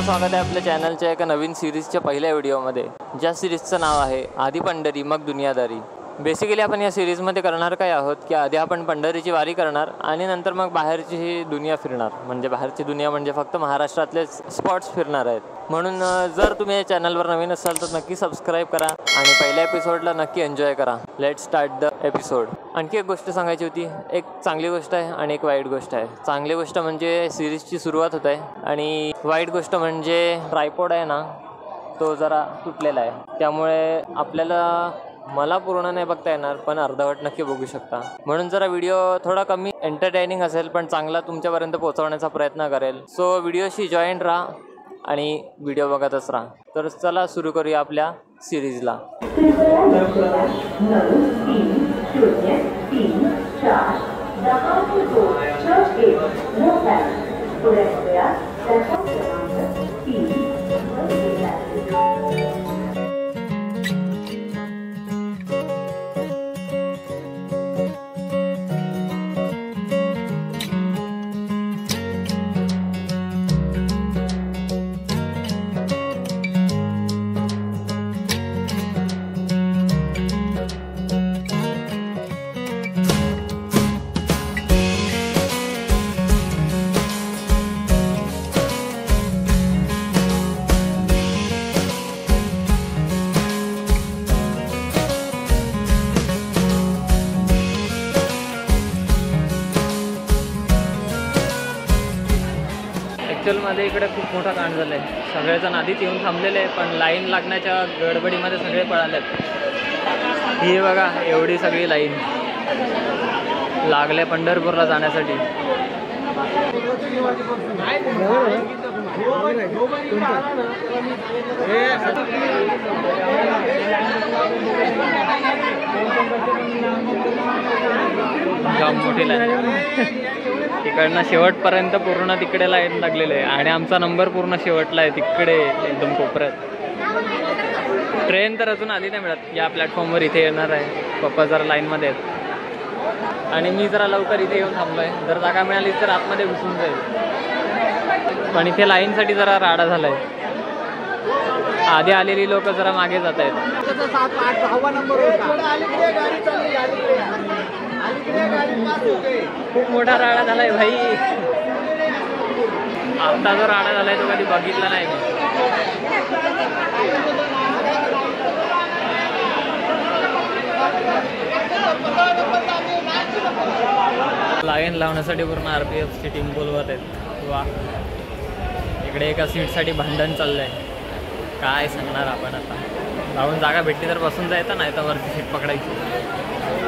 स्वागत आहे आपल्या चॅनलच्या एका नवीन सिरीजच्या पहिल्या व्हिडिओमध्ये, ज्या सिरीजचं नाव आहे आधी पंढरी मग दुनियादारी। बेसिकली आपण या सिरीजमध्ये करणार काय आहोत की आधी आपण पंढरीची वारी करणार आणि नंतर मग बाहेरची ही दुनिया फिरणार। म्हणजे बाहेरची दुनिया म्हणजे फक्त महाराष्ट्रातले स्पॉट्स फिरणार आहेत। म्हणून जर तुम्ही या चॅनलवर नवीन असाल तर नक्की सबस्क्राईब करा आणि पहिल्या एपिसोडला नक्की एन्जॉय करा। Let's start the episode. आणखी एक गोष्ट सांगायची होती, एक चांगली गोष्ट आहे आणि एक वाईट गोष्ट आहे। चांगली गोष्ट म्हणजे सिरीजची सुरुवात होत आहे आणि वाईट गोष्ट म्हणजे ट्रायपॉड आहे ना, तो जरा तुटलेला आहे। त्यामुळे आपल्याला मला पूर्ण नाही बघता येणार, पण अर्धवट नक्की बघू शकता। म्हणून जरा व्हिडिओ थोडा कमी एंटरटेनिंग असेल पण चांगला तुमच्यापर्यंत पोहोचवण्याचा प्रयत्न करेल। सो व्हिडिओशी जॉईन राहा आणि व्हिडिओ बघतच राहा। तर चला सुरू करूया आपल्या सिरीजला। ॲक्च्युअलमध्ये इकडे खूप मोठा कांड झालं आहे। सगळेजण आधीच येऊन थांबलेले आहे, पण लाईन लागण्याच्या गडबडीमध्ये सगळे पळालेत। ही बघा एवढी सगळी लाईन लागले पंढरपूरला जाण्यासाठी। जाम मोठी लाईन, तिकडनं शेवटपर्यंत पूर्ण तिकडे लाईन लागलेली आहे आणि आमचा नंबर पूर्ण शेवटला आहे तिकडे एकदम कोपऱ्यात। ट्रेन तर अजून आली नाही मिळत। या प्लॅटफॉर्मवर इथे येणार आहे। पप्पा जरा लाईनमध्ये आहेत आणि मी जरा लवकर इथे येऊन थांबलो आहे। जर जागा मिळाली तर आतमध्ये घुसून जाईल, पण इथे लाईनसाठी जरा राडा झाला आहे। आधी आलेली लोक जरा मागे जात आहेत। खूप मोठा राडा झालाय भाई। आता जो राडा झालाय तो कधी बघितला नाही मी। लाईन लावण्यासाठी पूर्ण RPFची टीम बोलवत आहेत। वा, इकडे एका सीटसाठी भांडण चाललंय। काय सांगणार आपण आता। जाऊन जागा भेटली तर बसून जायचं, नाही तर वरती सीट पकडायची।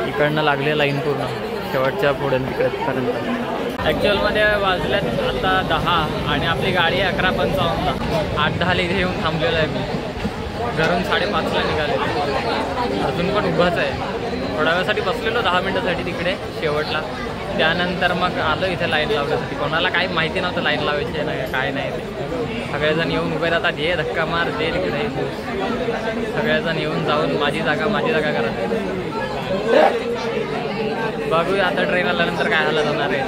इकडनं लागले लाईन पूर्ण शेवटच्या पुढे तिकडेपर्यंत। ॲक्च्युअलमध्ये वाजल्यात आता 10 आणि आपली गाडी आहे 11:55ला। 8:10 इथे येऊन थांबलेलं आहे मी। घरून 5:30ला निघाले, अजून पण उभाच आहे। थोड्या वेळासाठी बसलेलो 10 मिनटासाठी तिकडे शेवटला। त्यानंतर मग आलो इथे लाईन लावण्यासाठी। कोणाला काही माहिती नव्हतं लाईन लावायची नाही काय नाही ते। सगळेजण येऊन उभे राहतात, ये धक्का मार दे तिकडे। सगळेजण येऊन जाऊन माझी जागा करत। बघूया आता ट्रेन आल्यानंतर काय हालत होणार आहे।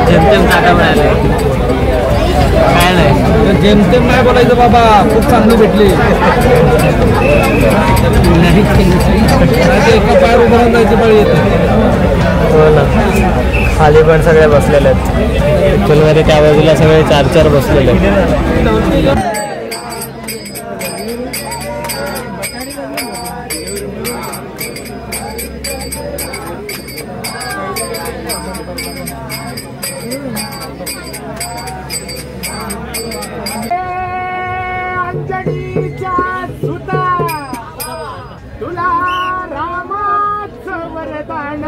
जेमतेम जागा मिळाली काय नाही, जेमतेम नाही बोलायचं बाबा। खूप चांगली भेटली। एका पायावर उभं राहून जायची पाळी येते। हो ना, खाली पण सगळे बसलेले आहेत। ॲक्च्युअलमध्ये त्या बाजूला सगळे 4-4 बसलेले आहेत। वरदान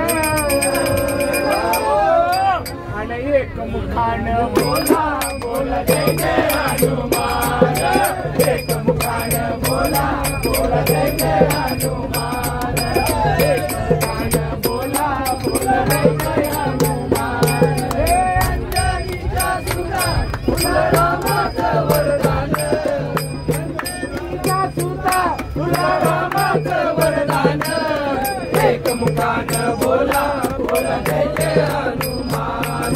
आणि एक मुखान बोला बोला जय जय हनुमान एक मुखान बोला बोला जय जय हनुमान एक मुखान बोला बोला जय जय हनुमान हे अंजनीच्या सुता तुला रामाचं वरदान अंजनीच्या सुता तुला रामाचं वरदान एक मुखान बोला बोला जय जय हनुमान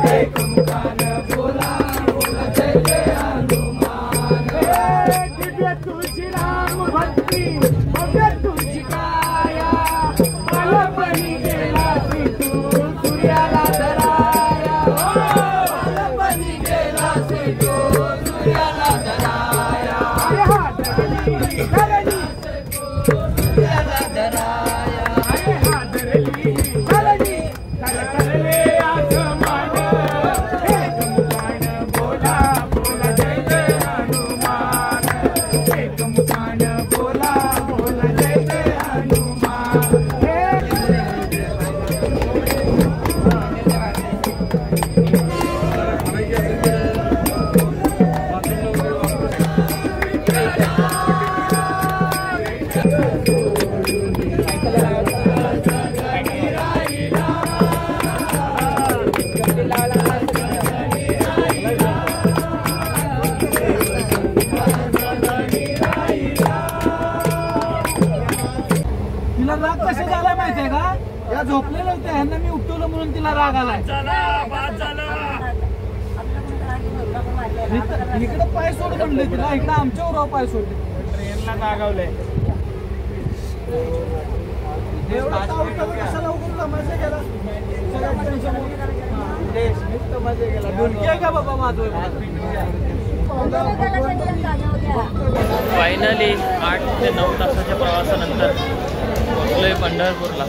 एक मुखान बोला बोला जय जय हनुमान दिव्य तुझी राम भक्ती भव्य तुझी काया मलपणी गेला तू सूर्याला धराया मलपणी गेला तू सूर्याला धराया हादरली धरली सूर्याला धराया हादरली धरली करले आसमान एक मुखान बोला बोला जय जय हनुमान एक मुखान बोला बोला जय जय हनुमान तिला राग कसा झाला माहितीये का? या झोपलेल्या होत्या ह्यांना मी उठवलं म्हणून तिला राग आलाय. इकडे पाय सोड म्हणले तिला, इकडे आमच्यावर पाय सोडले. ट्रेनला रागावलंय. कशाला उघडला मजा गेला मजा गेला ढोलकी आहे का बाबा माझं. फायनली 8 ते 9 तासाच्या प्रवासानंतर पोहोचलोय पंढरपूरला.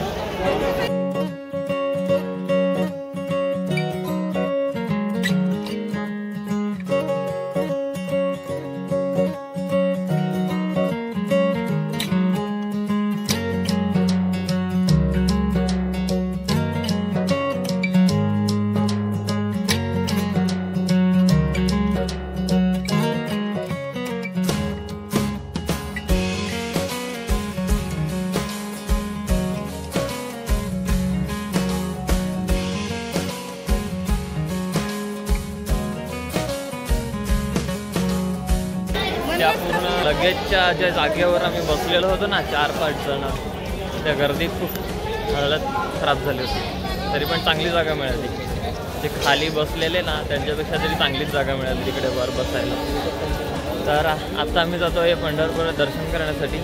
त्या पूर्ण लगेचच्या ज्या जागेवर आम्ही बसलेलो होतो ना 4-5 जण, त्या गर्दीत खूप हालत खराब झाली होती. तरी पण चांगली जागा मिळाली. जे खाली बसलेले ना त्यांच्यापेक्षा तरी चांगलीच जागा मिळाली तिकडे वर बसायला. तर आता आम्ही जातो आहे पंढरपूर दर्शन करण्यासाठी.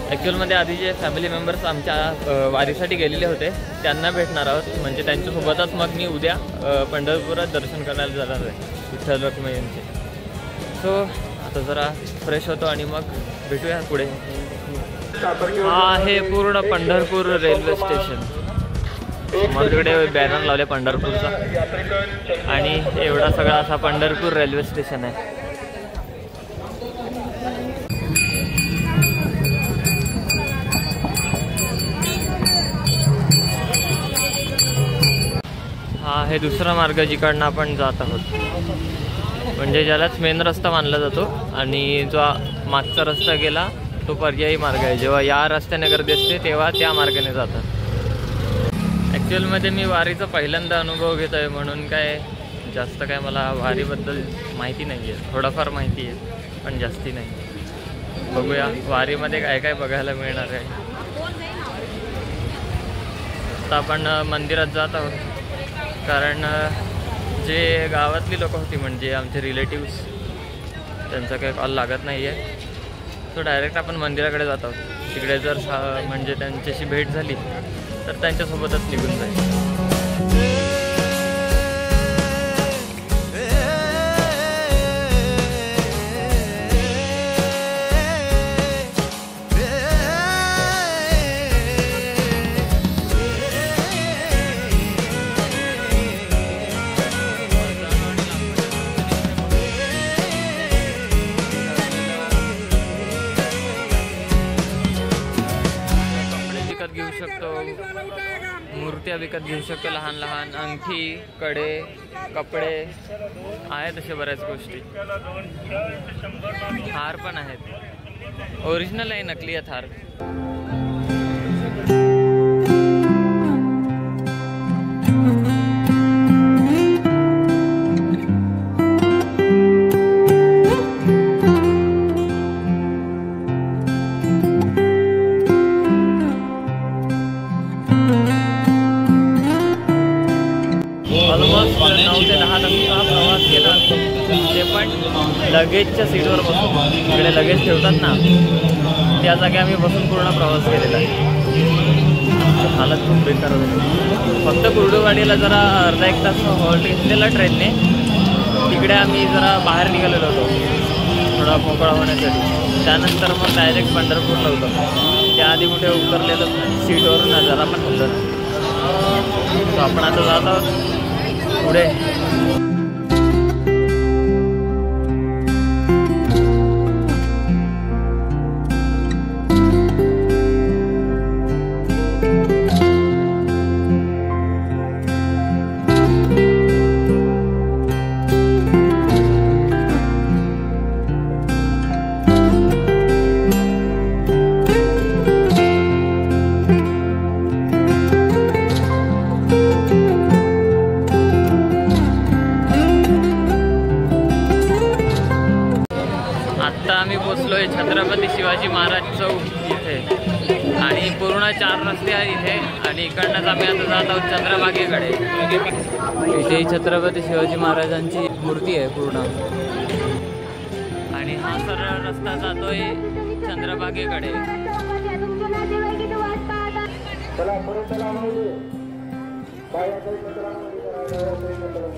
ॲक्च्युअलमध्ये आधी जे फॅमिली मेंबर्स आमच्या वारीसाठी गेलेले होते त्यांना भेटणार आहोत. म्हणजे त्यांच्यासोबतच मग मी उद्या पंढरपुरात दर्शन करायला जाणार आहे विठ्ठल रखुमाईंचे. सो आता जरा फ्रेश होतो आणि मग भेटूया पुढे. हा आहे पूर्ण पंढरपूर रेल्वे स्टेशन. माझ्याकडे बॅनर लावले पंढरपूरचा आणि एवढा सगळा असा पंढरपूर रेल्वे स्टेशन आहे. हा आहे दुसरा मार्ग जिकडनं आपण जात आहोत. म्हणजे ज्यालाच मेन रस्ता मानला जातो आणि जो मागचा रस्ता गेला तो पर्यायी मार्ग आहे. जेव्हा या रस्त्याने गर्दी असते तेव्हा त्या मार्गाने जातात. ॲक्च्युअलमध्ये मी वारीचा पहिल्यांदा अनुभव घेतो आहे म्हणून काय जास्त काय मला वारीबद्दल माहिती नाही आहे. थोडंफार माहिती आहे पण जास्ती नाही. बघूया वारीमध्ये काय काय बघायला मिळणार आहे. आता आपण मंदिरात जात आहोत कारण जे गावातली लोक होती म्हणजे आमचे रिलेटिव्स त्यांचा काही कॉल लागत नाही आहे. सो डायरेक्ट आपण मंदिराकडे जात आहोत. तिकडे जर म्हणजे त्यांच्याशी भेट झाली तर त्यांच्यासोबतच निघून जाईल. विकत घेऊ शकतो, मूर्त्या विकत घेऊ शकतो, लहान लहान अंगठी, कडे, कपडे आहेत, अशा बऱ्याच गोष्टी. हार पण आहेत, ओरिजिनल आहे, नकली आहेत हार. ऑलमोस्ट 9 ते 10 तासाचा प्रवास केला, ते पण लगेजच्या सीटवर बसून. इकडे लगेज ठेवतात ना, त्या जागी आम्ही बसून पूर्ण प्रवास केलेला आहे. हालत खूप बेकार होती. फक्त कुर्डुवाडीला जरा अर्धा एक तास हॉल्ट घेतलेला ट्रेनने. तिकडे आम्ही जरा बाहेर निघालेलो होतो थोडा मोकळा होण्यासाठी. त्यानंतर मग डायरेक्ट पंढरपूरला होतो. त्याआधी कुठे उतरलेलं सीटवरून जरा पण होतं ना. तर आपण आता जात आहोत पुढे. आम्ही पोचलोय छत्रपती शिवाजी महाराज चौक इथे, आणि पूर्ण 4 रस्ते आहेत इथे. आणि इकडनंच आम्ही आता जात आहोत चंद्रभागेकडे. इथे छत्रपती शिवाजी महाराजांची मूर्ती आहे पूर्ण, आणि हा सरळ रस्ता जातोय चंद्रभागेकडे.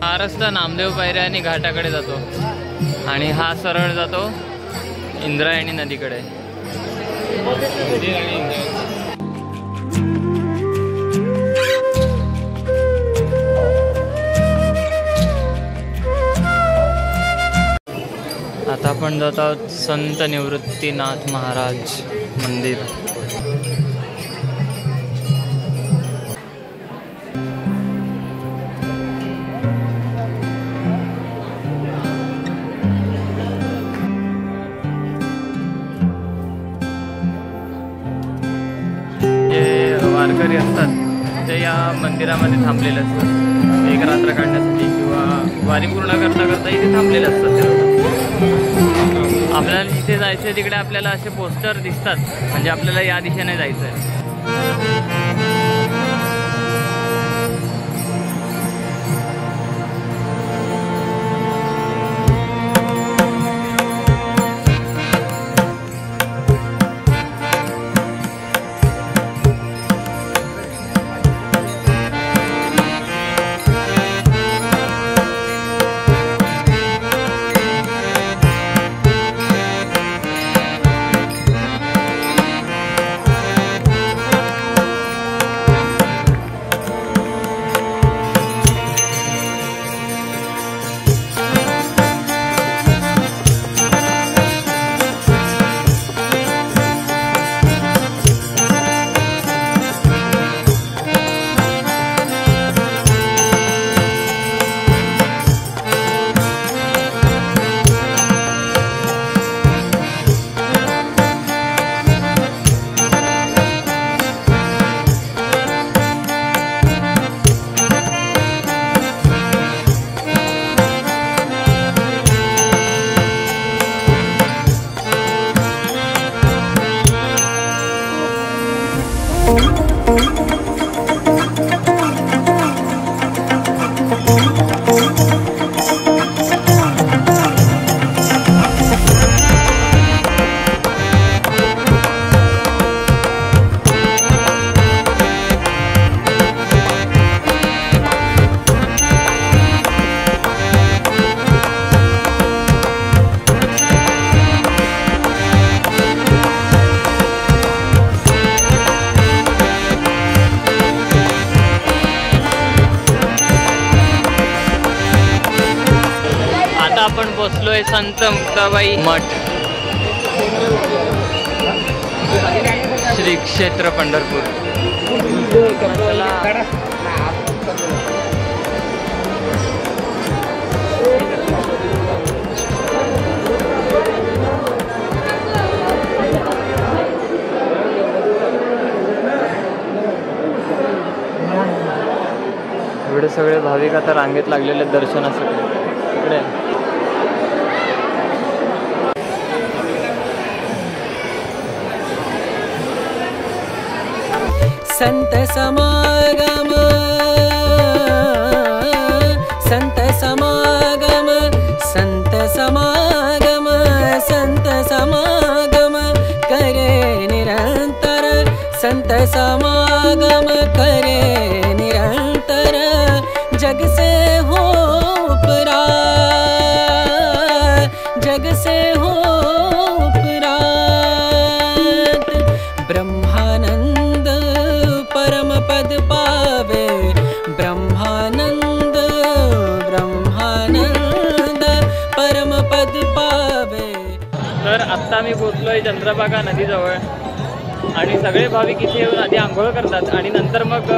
हा रस्ता नामदेव पायऱ्या आणि घाटाकडे जातो, आणि हा सरळ जातो इंद्रायणी नदीकडे. आता आपण जात आहोत संत निवृत्तीनाथ महाराज मंदिर. वारकरी असतात ते या मंदिरामध्ये थांबलेले असतात एक रात्र काढण्यासाठी, किंवा वारी पूर्ण करता करता इथे थांबलेले असतात ते लोक. आपल्याला जिथे जायचं आहे तिकडे आपल्याला असे पोस्टर दिसतात, म्हणजे आपल्याला या दिशेने जायचं आहे. आपण पोचलोय संत मुक्ताबाई मठ. श्री क्षेत्र पंढरपूर. एवढे सगळे भाविक आता रांगेत लागलेले दर्शनासाठी. इकडे संत समागम संत समागम संत समागम संत समागम करे निरंतर संत समागम करे निरंतर जग से हो उपरा जग से हो उपरात ब्रह्मानंद परम पद पावे ब्रह्मानंद ब्रह्मानंद परम पद पावे. तर आत्ता मी पोचलोय चंद्रभागा नदीजवळ आणि सगळे भाविक इथे येऊन आधी आंघोळ करतात आणि नंतर मग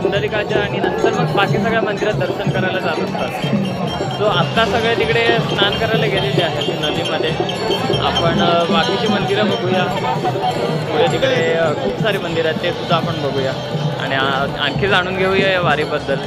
पुंडलिकाच्या आणि नंतर मग बाकी सगळ्या मंदिरात दर्शन करायला जात असतात. सो आत्ता सगळे तिकडे स्नान करायला गेलेले आहेत नदीमध्ये. आपण बाकीची मंदिरं बघूया. पुढे तिकडे खूप सारी मंदिरं आहेत ते सुद्धा आपण बघूया आणि आणखी जाणून घेऊया या वारीबद्दल.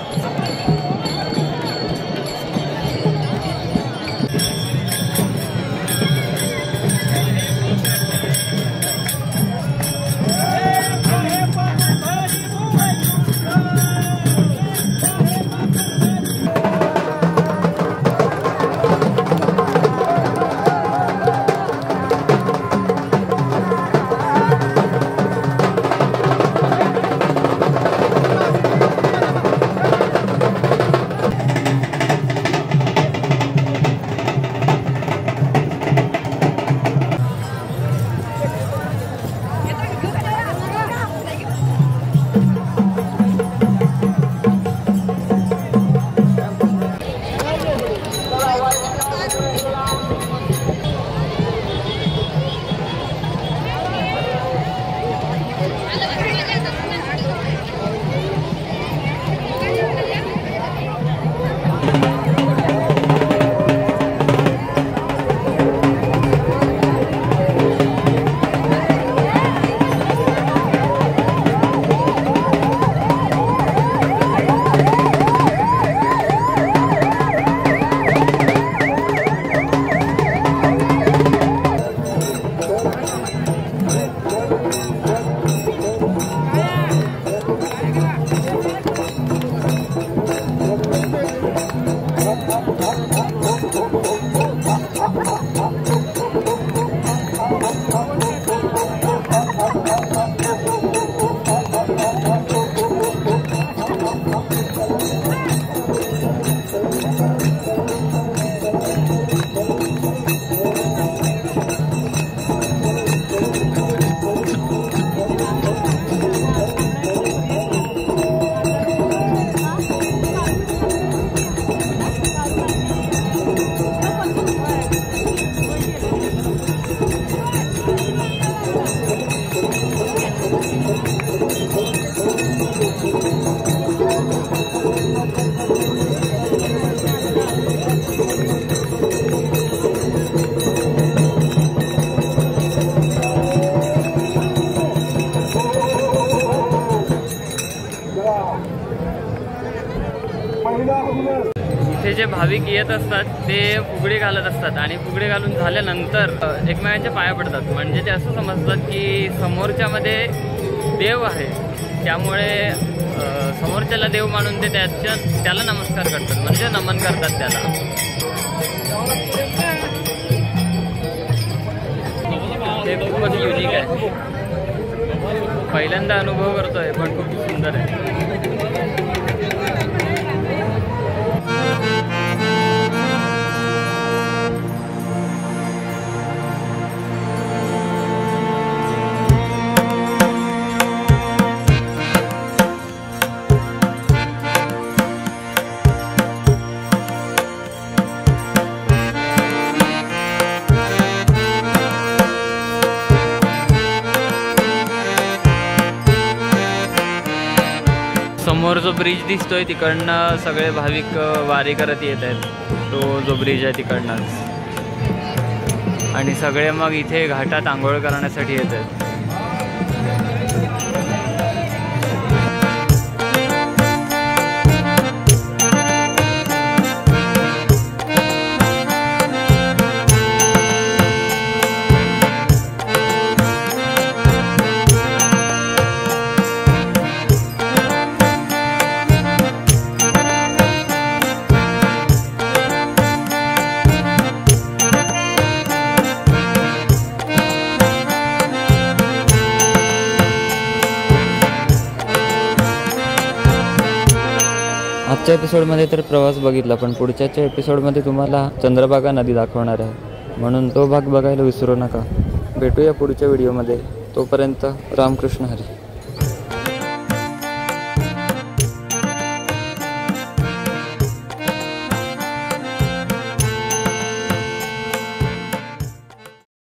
इथे जे भाविक येत असतात ते फुगडी घालत असतात आणि फुगडी घालून झाल्यानंतर एकमेकांच्या पाया पडतात. म्हणजे ते असं समजतात की समोरच्यामध्ये देव आहे, त्यामुळे समोरच्याला देव मानून ते त्याला नमस्कार करतात, म्हणजे नमन करतात त्याला. हे खूपच युनिक आहे. पहिल्यांदा अनुभव करतोय पण खूप सुंदर आहे. समोर जो ब्रिज दिसतोय तिकडनं सगळे भाविक वारी करत येत आहेत. तो जो ब्रिज आहे तिकडनंच. आणि सगळे मग इथे घाटात आंघोळ करण्यासाठी येत आहेत. आजच्या एपिसोडमध्ये तर प्रवास बघितला, पण पुढच्या एपिसोडमध्ये तुम्हाला चंद्रभागा नदी दाखवणार आहे, म्हणून तो भाग बघायला विसरू नका. भेटूया पुढच्या व्हिडिओमध्ये. तोपर्यंत रामकृष्ण हरी.